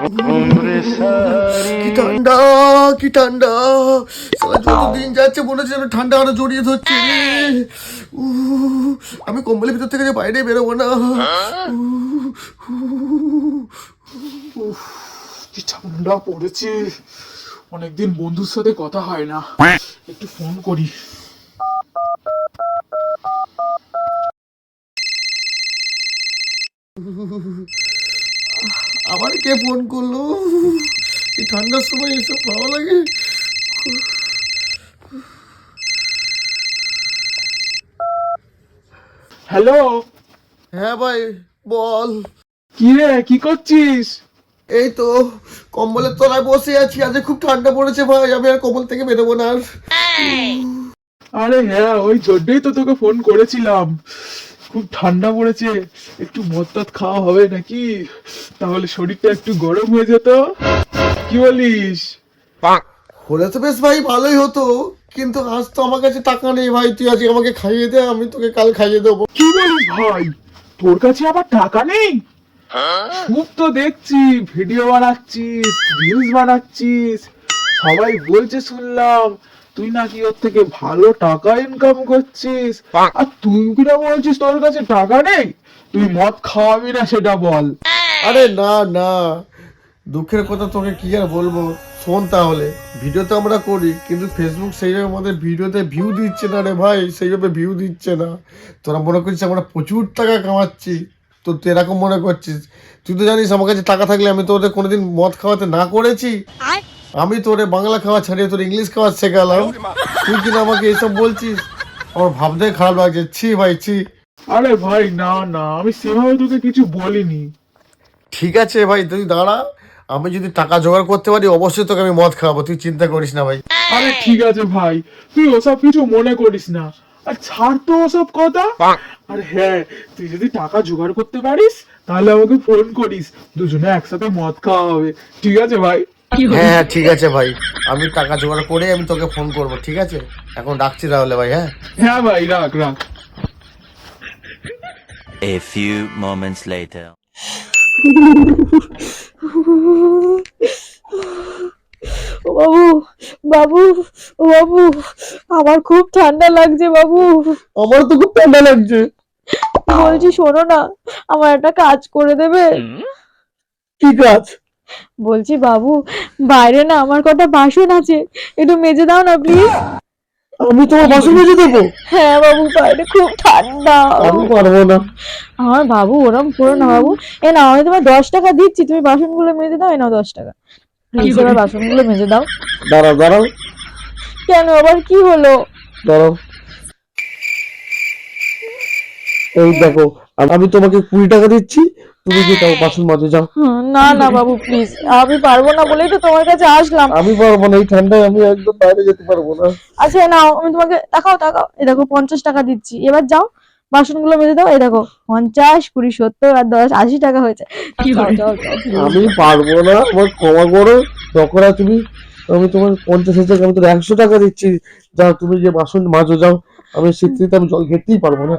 কি ঠান্ডা, কি ঠান্ডা! সারা যত দিন যাচ্ছে মনে হচ্ছে যেন ঠান্ডা আরো জড়িয়ে ধরছে রে। আমি কম্বলের ভিতর থেকে যে বাইরে বেরোবো না। কি ঠান্ডা পড়েছে, অনেকদিন বন্ধুর সাথে কথা হয় না, একটু ফোন করি। আবার কে ফোন করলো? এই ঠান্ডার সময় এসব ভালো লাগে? হ্যালো, হ্যাঁ ভাই, বল। কি রে, কি করছিস? এই তো কম্বলের তলায় বসে আছি, আজ খুব ঠান্ডা পড়েছে ভাই, আমি আর কম্বল থেকে বেরোবো না আর। আরে হ্যাঁ, ওই জন্যই তো তোকে ফোন করেছিলাম। খুব ঠান্ডা পড়েছে, একটু মদ টদ খাওয়া হবে নাকি? তাহলে শরীরটা একটু গরম হয়ে যেত। কি বলিস? হলে তো বেশ ভাই ভালোই হতো, কিন্তু আজ তো আমার কাছে টাকা নেই ভাই, তুই আজকে আমাকে খাইয়ে দে, আমি তোকে কাল খাইয়ে দেবো। কি বলিস ভাই, তোর কাছে আবার টাকা নেই? খুব তো দেখছি ভিডিও বানাচ্ছিস, রিলস বানাচ্ছিস, সবাই বলছে শুনলাম তুই নাকি ওর থেকে ভালো টাকা ইনকাম করছিস। আর তুই কিনা বলছিস তোর কাছে টাকা নেই? তুই মদ খাওয়াবি না সেটা বল। আরে না না, দুঃখের কথা তোকে কি আর বলবো, শোন তাহলে। ভিডিও তো আমরা করি, কিন্তু ফেসবুক সেইভাবে আমাদের ভিডিওতে ভিউ দিচ্ছে না রে ভাই, সেইভাবে ভিউ দিচ্ছে না। তোরা মনে করছিস আমরা প্রচুর টাকা কামাচ্ছি, তো তুই এরকম মনে করছিস? তুই তো জানিস আমার কাছে টাকা থাকলে আমি তোদের কোনোদিন মদ খাওয়াতে না করেছি। আমি তোরে বাংলা খাওয়া ছাড়িয়ে তোর ইংলিশ খাওয়া শেখালাম, তুই কিনা আমাকে এসব বলছিস? আমার ভাবতে খারাপ লাগছে, ছি ভাই ছি। আরে ভাই না না, আমি সেভাবে তোকে কিছু বলিনি। ঠিক আছে ভাই, তুই দাঁড়া, আমি যদি টাকা জোগাড় করতে পারি অবশ্যই তোকে আমি মদ খাওয়াবো, তুই চিন্তা করিস না ভাই। আরে ঠিক আছে ভাই, তুই ওসব কিছু মনে করিস না, আর ছাড় তো ওসব কথা। আর হ্যাঁ, তুই যদি টাকা জোগাড় করতে পারিস তাহলে আমাকে ফোন করিস, দুজনে একসাথে মদ খাওয়া হবে। ঠিক আছে ভাই? হ্যাঁ হ্যাঁ ঠিক আছে ভাই, আমি টাকা জোগাড় করে আমি তোকে ফোন করব, ঠিক আছে? এখন রাখছি তাহলে ভাই, হ্যাঁ। হ্যাঁ ভাই, রাখ রাখ। A few moments later. ও বাবু, বাবু, ও বাবু, আমার খুব ঠান্ডা লাগছে বাবু। আমার তো খুব ঠান্ডা লাগছে। বলছি শোনো না, আমার একটা কাজ করে দেবে? কি কাজ? বলছি বাবু, বাইরে না আমার কটা বাসন আছে, একটু মেজে দাও না প্লিজ। আমি তোমার বাসন মেজে দেবো? হ্যাঁ বাবু, বাইরে খুব ঠান্ডা। আমি পারবো না। আমার বাবু ওরম করো না বাবু। এ না, আমি তোমার 10 টাকা দিচ্ছি, তুমি বাসনগুলো মেজে দাও। এ নাও 10 টাকা, প্লিজ এবার বাসনগুলো মেজে দাও। দাঁড়াও দাঁড়াও কেন, আবার কি হলো? দাঁড়াও, এই দেখো, আমি তোমাকে 20 টাকা দিচ্ছি, তুমি কি তাও বাসন মাজে যাও। না না বাবু প্লিজ, আমি পারবো না বলেই তো তোমার কাছে আসলাম। আমি পারবো না, এই ঠান্ডায় আমি একদম বাইরে যেতে পারবো না। আচ্ছা নাও, আমি তোমাকে তাকাও তাকাও, এই দেখো 50 টাকা দিচ্ছি, এবার যাও বাসনগুলো মেজে দাও। এই দেখো 50, 20, 70 আর 10, 80 টাকা হয়েছে। যাও, যাও, যাও, please। আমি পারবো না, আমার ক্ষমা করো। তখন আর তুমি, আমি তোমার 50 টাকা, আমি তোর 100 টাকা দিচ্ছি, যাও তুমি যে বাসন মাজো যাও। আমি শীতে আমি জল খেতেই পারবো না।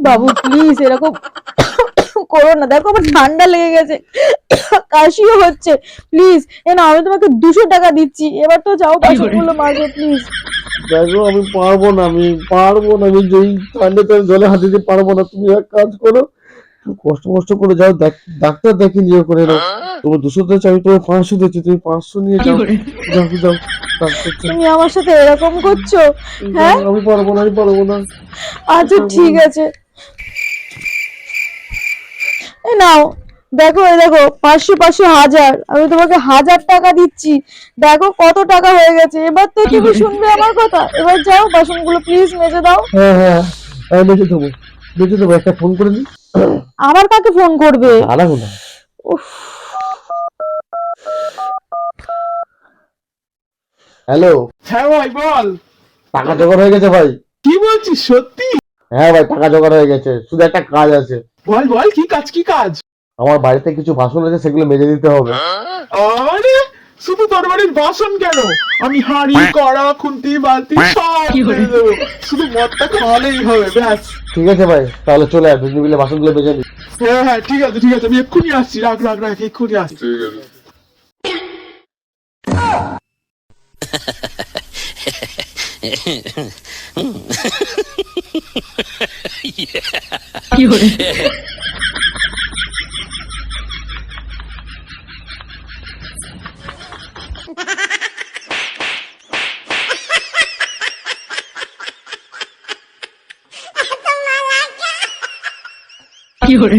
বাবু প্লিজ এরকম করো না, দেখো আমার ঠান্ডা লেগে গেছে, কাশিও হচ্ছে, প্লিজ। এ না, আমি তোমাকে 200 টাকা দিচ্ছি, এবার তো যাও বাসনগুলো মাজো প্লিজ। দেখো আমি পারবো না, আমি পারবো না, আমি যেই ঠান্ডাতে আমি জলে হাত দিতে পারবো না। তুমি এক কাজ করো, একটু কষ্ট করে যাও, ডাক্তার দেখে নিয়ে করে নাও। তোমার 200 দিচ্ছি, আমি তোমার 500 দিচ্ছি, তুমি 500 নিয়ে যাও, যাও যাও। তুমি আমার সাথে এরকম করছো? হ্যাঁ আমি পারবো না, আমি পারবো না। আচ্ছা ঠিক আছে, এ নাও, দেখো এই দেখো 500, 500, 1000, আমি তোমাকে 1000 টাকা দিচ্ছি। দেখো কত টাকা হয়ে গেছে, এবার তো তুমি শুনবে আমার কথা। এবার যাও বাসনগুলো প্লিজ মেজে দাও। হ্যাঁ হ্যাঁ, আমি বেঁচে দেবো, বেঁচে দেবো। একটা ফোন করে দিই। আবার কাকে ফোন করবে? দাঁড়াবো না। উফ, হ্যালো, হ্যাঁ ভাই বল। টাকা জোগাড় হয়ে গেছে ভাই। কি বলছিস, সত্যি? হ্যাঁ ভাই, টাকা জোগাড় হয়ে গেছে, শুধু একটা কাজ আছে। বল বল, কি কাজ কি কাজ? আমার বাড়িতে কিছু বাসন আছে, সেগুলো মেজে দিতে হবে। আরে শুধু তোর বাড়ির বাসন কেন, আমি হাঁড়ি কড়া খুন্তি বালতি সব মেজে দেবো, শুধু মদটা খাওয়ালেই হবে ব্যাস। ঠিক আছে ভাই, তাহলে চলে আয়, দুজন মিলে বাসনগুলো মেজে নিই। হ্যাঁ হ্যাঁ ঠিক আছে ঠিক আছে, আমি এক্ষুনি আসছি, রাখ রাখ রাখ, এক্ষুনি আসছি। কি করে